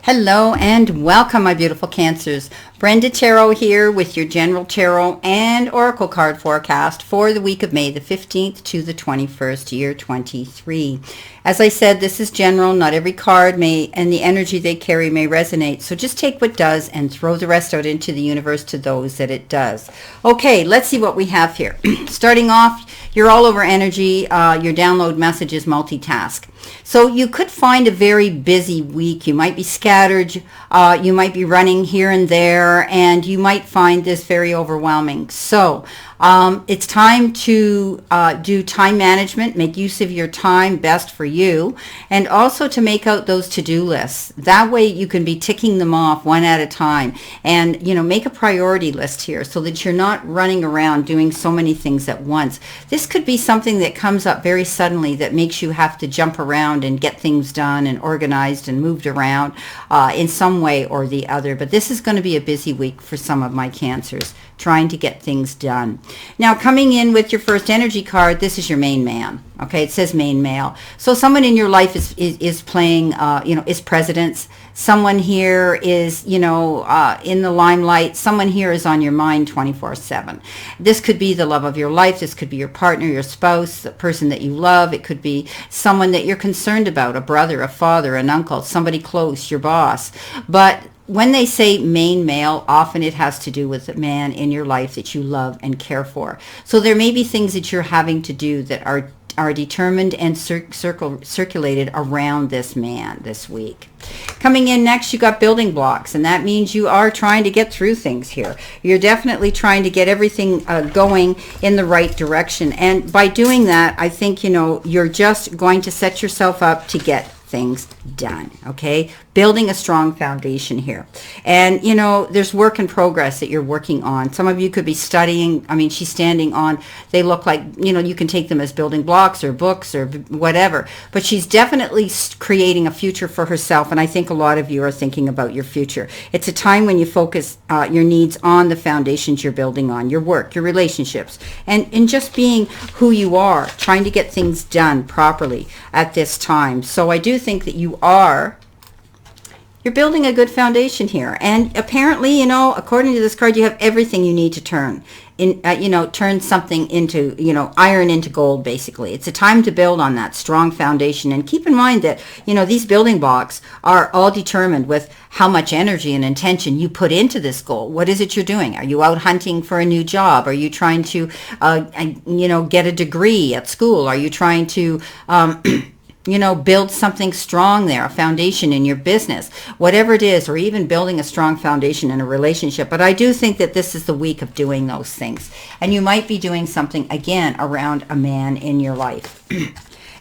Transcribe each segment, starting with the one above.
Hello and welcome, my beautiful Cancers. Brenda Tarot here with your General Tarot and Oracle card forecast for the week of May the 15th to the 21st, year 23. As I said, this is general. Not every card may and the energy they carry may resonate. So just take what does and throw the rest out into the universe to those that it does. Okay, let's see what we have here. Starting off, you're all over energy. Your download message is multitask. So you could find a very busy week. You might be scattered. You might be running here and there, and you might find this very overwhelming. So it's time to do time management, make use of your time best for you, and also to make out those to-do lists. That way you can be ticking them off one at a time, and make a priority list here so that you're not running around doing so many things at once. This could be something that comes up very suddenly that makes you have to jump around and get things done and organized and moved around in some way or the other. But this is going to be a busy week for some of my Cancers, trying to get things done. Now, coming in with your first energy card, this is your main man. Okay, it says main male. So someone in your life is playing, is presidents. Someone here is, in the limelight. Someone here is on your mind 24/7. This could be the love of your life. This could be your partner, your spouse, the person that you love. It could be someone that you're concerned about, a brother, a father, an uncle, somebody close, your boss. But when they say main male, often it has to do with the man in your life that you love and care for. So there may be things that you're having to do that are determined and circulated around this man this week. Coming in next, you got building blocks, and that means you are trying to get through things here. You're definitely trying to get everything going in the right direction. And by doing that, I think, you're just going to set yourself up to get things done. Okay, building a strong foundation here. And there's work in progress that you're working on. Some of you could be studying. She's standing on, they look like, you can take them as building blocks or books or whatever, but she's definitely creating a future for herself. And I think a lot of you are thinking about your future. It's a time when you focus your needs on the foundations you're building on, your work, your relationships, and just being who you are, trying to get things done properly at this time. So I do think that you're building a good foundation here. And apparently, according to this card, you have everything you need to turn something into, iron into gold, basically. It's a time to build on that strong foundation. And keep in mind that, these building blocks are all determined with how much energy and intention you put into this goal. What is it you're doing? Are you out hunting for a new job? Are you trying to, get a degree at school? Are you trying to, build something strong there, a foundation in your business, whatever it is, or even building a strong foundation in a relationship. But I do think that this is the week of doing those things. And you might be doing something, again, around a man in your life.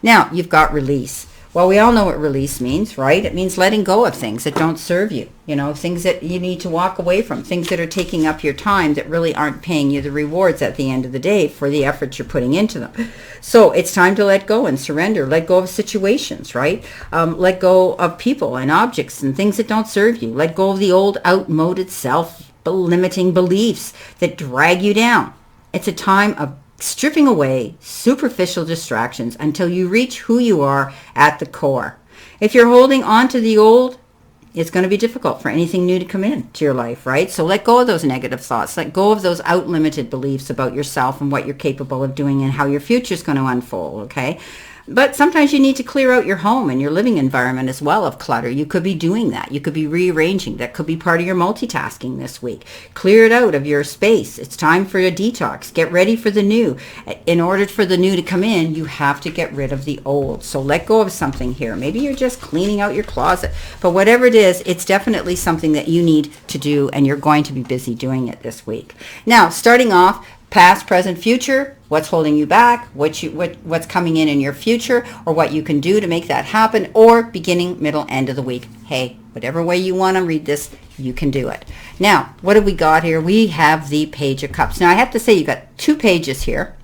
Now, you've got release. Well, we all know what release means, right? It means letting go of things that don't serve you, things that you need to walk away from, things that are taking up your time that really aren't paying you the rewards at the end of the day for the effort you're putting into them. So it's time to let go and surrender, let go of situations, right? Let go of people and objects and things that don't serve you. Let go of the old outmoded self-limiting beliefs that drag you down. It's a time of stripping away superficial distractions until you reach who you are at the core. If you're holding on to the old, it's going to be difficult for anything new to come into your life, right? So let go of those negative thoughts. Let go of those outlimited beliefs about yourself and what you're capable of doing and how your future is going to unfold, okay? But sometimes you need to clear out your home and your living environment as well of clutter. You could be doing that. You could be rearranging. That could be part of your multitasking this week. Clear it out of your space. It's time for a detox. Get ready for the new. In order for the new to come in, you have to get rid of the old. So let go of something here. Maybe you're just cleaning out your closet. But whatever it is, it's definitely something that you need to do, and you're going to be busy doing it this week. Now, starting off, past, present, future, what's holding you back, what's coming in your future, or what you can do to make that happen, or beginning, middle, end of the week. Hey, whatever way you want to read this, you can do it. Now, what have we got here? We have the Page of Cups. Now, I have to say, you got two pages here.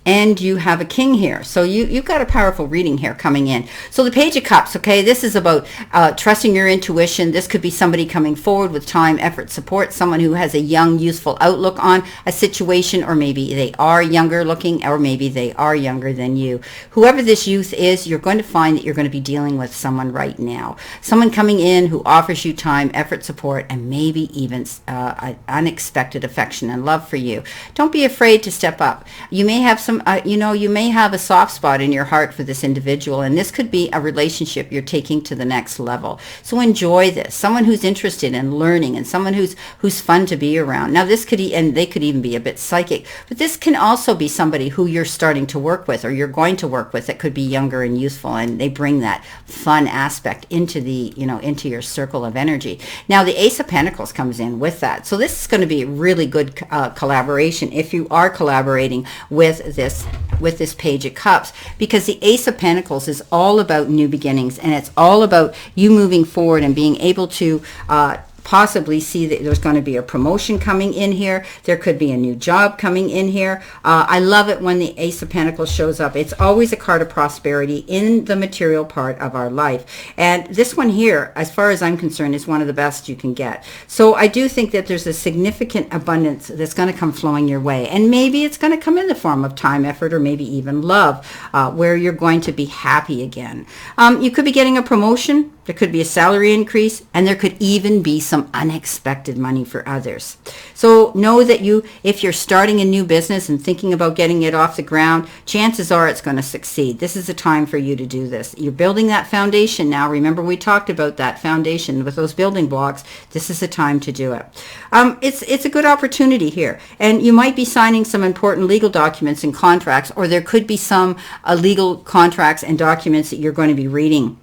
and you have a king here. So you've got a powerful reading here coming in. So the Page of Cups, okay, this is about trusting your intuition. This could be somebody coming forward with time, effort, support, someone who has a young, youthful outlook on a situation, or maybe they are younger looking, or maybe they are younger than you. Whoever this youth is, you're going to find that you're going to be dealing with someone right now. Someone coming in who offers you time, effort, support, and maybe even unexpected affection and love for you. Don't be afraid to step up. You may have some you may have a soft spot in your heart for this individual, and this could be a relationship you're taking to the next level. So enjoy this. Someone who's interested in learning, and someone who's fun to be around. Now this could, and they could even be a bit psychic, but this can also be somebody who you're starting to work with, or you're going to work with, that could be younger and youthful, and they bring that fun aspect into the, into your circle of energy. Now the Ace of Pentacles comes in with that. So this is going to be a really good collaboration if you are collaborating with this Page of Cups, because the Ace of Pentacles is all about new beginnings, and it's all about you moving forward and being able to possibly see that there's going to be a promotion coming in here. There could be a new job coming in here. I love it when the Ace of Pentacles shows up. It's always a card of prosperity in the material part of our life. And this one here, as far as I'm concerned, is one of the best you can get. So I do think that there's a significant abundance that's going to come flowing your way. And maybe it's going to come in the form of time, effort, or maybe even love, where you're going to be happy again. You could be getting a promotion. There could be a salary increase, and there could even be some unexpected money for others. So know that if you're starting a new business and thinking about getting it off the ground, chances are it's going to succeed. This is a time for you to do this. You're building that foundation now. Remember, we talked about that foundation with those building blocks. This is the time to do it. It's a good opportunity here, and you might be signing some important legal documents and contracts, or there could be some legal contracts and documents that you're going to be reading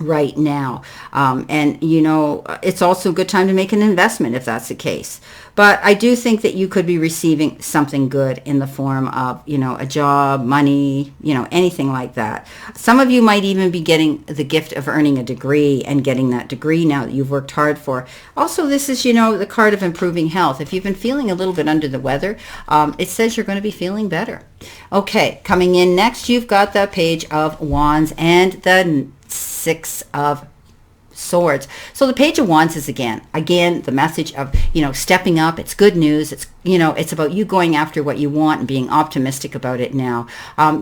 right now. And it's also a good time to make an investment if that's the case. But I do think that you could be receiving something good in the form of, a job, money, anything like that. Some of you might even be getting the gift of earning a degree and getting that degree now that you've worked hard for. Also, this is, the card of improving health. If you've been feeling a little bit under the weather, it says you're going to be feeling better. Okay, coming in next, you've got the Page of Wands and the Six of Swords. So the Page of Wands is again the message of stepping up. It's good news. It's about you going after what you want and being optimistic about it now.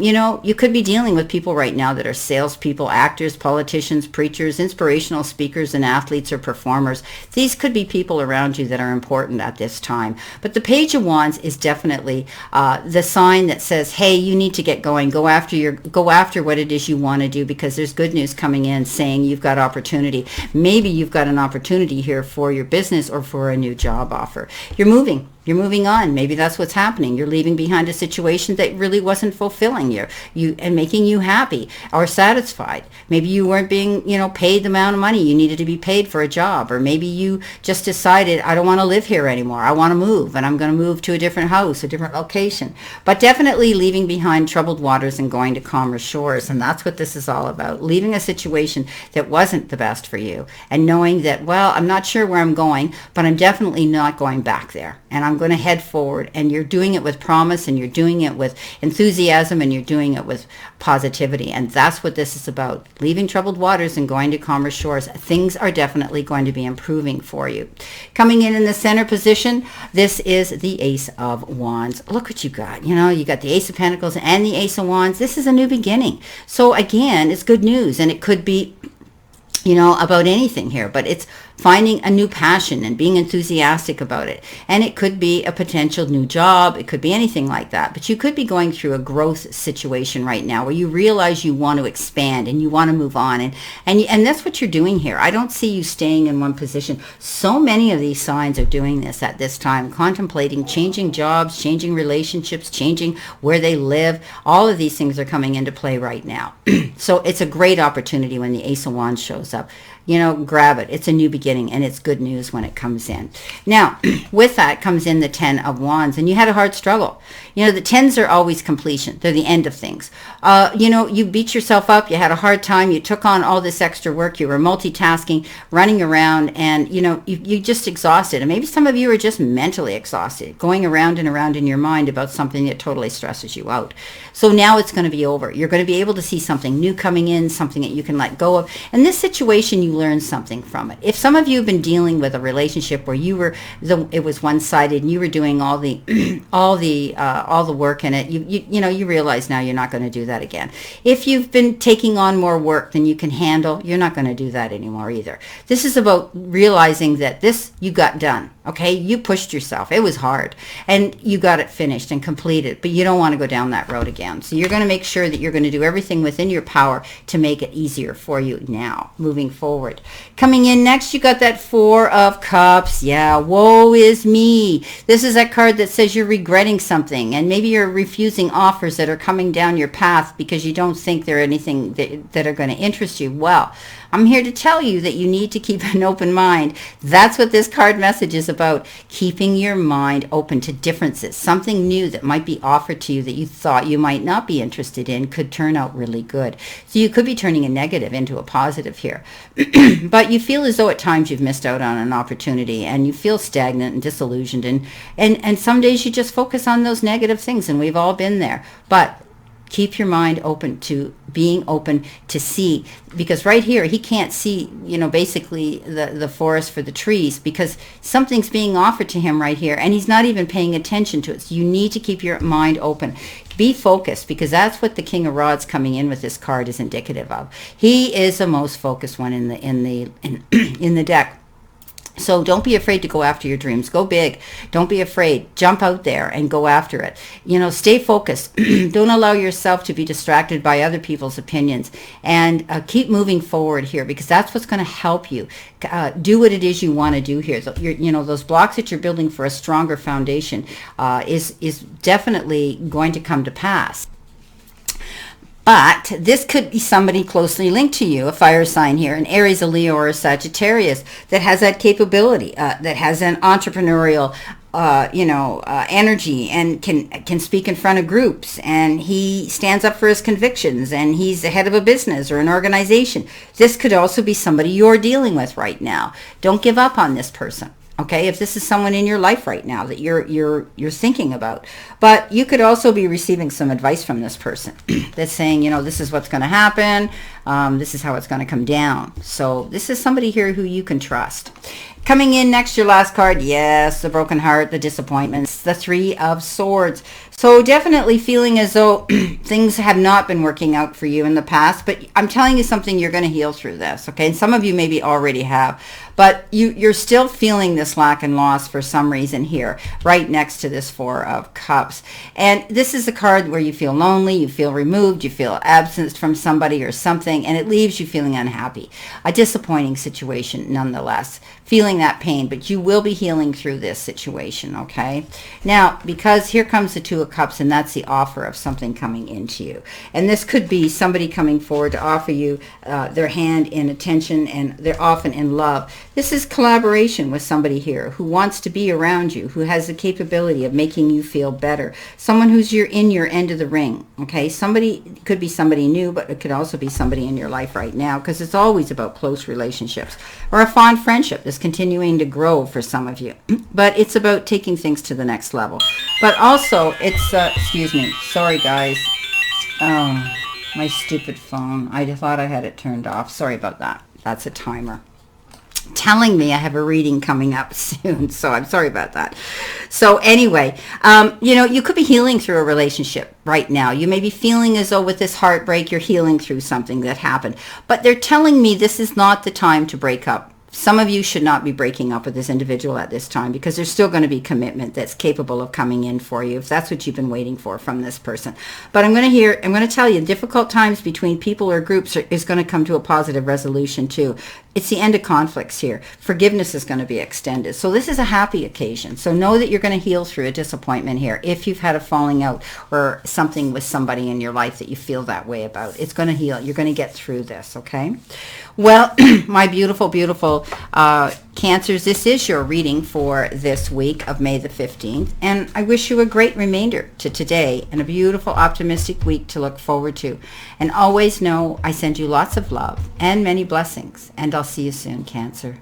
You could be dealing with people right now that are salespeople, actors, politicians, preachers, inspirational speakers, and athletes or performers. These could be people around you that are important at this time. But the Page of Wands is definitely the sign that says, hey, you need to get going. Go after what it is you want to do, because there's good news coming in saying you've got opportunity. Maybe you've got an opportunity here for your business or for a new job offer. You're moving on. Maybe that's what's happening. You're leaving behind a situation that really wasn't fulfilling you and making you happy or satisfied. Maybe you weren't being, paid the amount of money you needed to be paid for a job, or maybe you just decided, I don't want to live here anymore. I want to move, and I'm going to move to a different house, a different location. But definitely leaving behind troubled waters and going to calmer shores. And that's what this is all about. Leaving a situation that wasn't the best for you and knowing that, well, I'm not sure where I'm going, but I'm definitely not going back there. And I'm going to head forward, and you're doing it with promise, and you're doing it with enthusiasm, and you're doing it with positivity. And that's what this is about. Leaving troubled waters and going to calmer shores. Things are definitely going to be improving for you. Coming in the center position, this is the Ace of Wands. Look what you got. You got the Ace of Pentacles and the Ace of Wands. This is a new beginning. So again, it's good news, and it could be about anything here, but it's finding a new passion and being enthusiastic about it. And it could be a potential new job. It could be anything like that. But you could be going through a growth situation right now where you realize you want to expand and you want to move on. And that's what you're doing here. I don't see you staying in one position. So many of these signs are doing this at this time, contemplating changing jobs, changing relationships, changing where they live. All of these things are coming into play right now. So it's a great opportunity when the Ace of Wands shows up. grab it. It's a new beginning, and it's good news when it comes in. Now, with that comes in the 10 of Wands, and you had a hard struggle. The 10s are always completion. They're the end of things. You beat yourself up. You had a hard time. You took on all this extra work. You were multitasking, running around, and, you just exhausted. And maybe some of you are just mentally exhausted, going around and around in your mind about something that totally stresses you out. So now it's going to be over. You're going to be able to see something new coming in, something that you can let go of. And this situation, you learn something from it. If some of you have been dealing with a relationship where it was one-sided and you were doing all the all the work in it, you realize now you're not going to do that again. If you've been taking on more work than you can handle, you're not going to do that anymore either. This is about realizing that you got done. Okay, you pushed yourself. It was hard, and you got it finished and completed, but you don't want to go down that road again. So you're going to make sure that you're going to do everything within your power to make it easier for you now, moving forward. Coming in next, you got that 4 of Cups. Yeah, woe is me. This is that card that says you're regretting something, and maybe you're refusing offers that are coming down your path because you don't think they're anything that are going to interest you. Well, I'm here to tell you that you need to keep an open mind. That's what this card message is about, keeping your mind open to differences. Something new that might be offered to you that you thought you might not be interested in could turn out really good. So you could be turning a negative into a positive here. But you feel as though at times you've missed out on an opportunity, and you feel stagnant and disillusioned. And some days you just focus on those negative things, and we've all been there. But keep your mind open to being open to see, because right here he can't see, basically the forest for the trees, because something's being offered to him right here, and he's not even paying attention to it. So you need to keep your mind open. Be focused, because that's what the King of Rods coming in with this card is indicative of. He is the most focused one in the deck. So don't be afraid to go after your dreams. Go big. Don't be afraid. Jump out there and go after it. Stay focused. Don't allow yourself to be distracted by other people's opinions, and keep moving forward here, because that's what's going to help you do what it is you want to do here. So those blocks that you're building for a stronger foundation is definitely going to come to pass. But this could be somebody closely linked to you, a fire sign here, an Aries, a Leo, or a Sagittarius, that has that capability, that has an entrepreneurial energy, and can speak in front of groups, and he stands up for his convictions, and he's the head of a business or an organization. This could also be somebody you're dealing with right now. Don't give up on this person. Okay, if this is someone in your life right now that you're thinking about. But you could also be receiving some advice from this person that's saying, this is what's going to happen. This is how it's going to come down. So this is somebody here who you can trust. Coming in next, your last card. Yes, the broken heart, the disappointments, the 3 of Swords. So definitely feeling as though things have not been working out for you in the past, but I'm telling you something, you're going to heal through this, okay? And some of you maybe already have, but you're still feeling this lack and loss for some reason here, right next to this 4 of Cups. And this is a card where you feel lonely, you feel removed, you feel absent from somebody or something, and it leaves you feeling unhappy. A disappointing situation nonetheless, feeling that pain, but you will be healing through this situation, okay? Now, because here comes the 2 of Cups, and that's the offer of something coming into you. And this could be somebody coming forward to offer you their hand in attention, and they're often in love. This is collaboration with somebody here who wants to be around you, who has the capability of making you feel better. Someone who's in your end of the ring, okay? Somebody, could be somebody new, but it could also be somebody in your life right now, because it's always about close relationships, or a fond friendship that's continuing to grow for some of you. But it's about taking things to the next level. But also, it's, excuse me, sorry guys. Oh, my stupid phone. I thought I had it turned off. Sorry about that. That's a timer telling me I have a reading coming up soon, so I'm sorry about that. So anyway, you could be healing through a relationship right now. You may be feeling as though with this heartbreak, you're healing through something that happened, but they're telling me this is not the time to break up. Some of you should not be breaking up with this individual at this time, because there's still going to be commitment that's capable of coming in for you, if that's what you've been waiting for from this person. But I'm going to tell you, difficult times between people or groups is going to come to a positive resolution too. It's the end of conflicts here. Forgiveness is going to be extended. So this is a happy occasion. So know that you're going to heal through a disappointment here. If you've had a falling out or something with somebody in your life that you feel that way about, it's going to heal. You're going to get through this, okay? Well, my beautiful, beautiful Cancers, this is your reading for this week of May the 15th. And I wish you a great remainder to today and a beautiful, optimistic week to look forward to. And always know I send you lots of love and many blessings. And I'll see you soon, Cancer.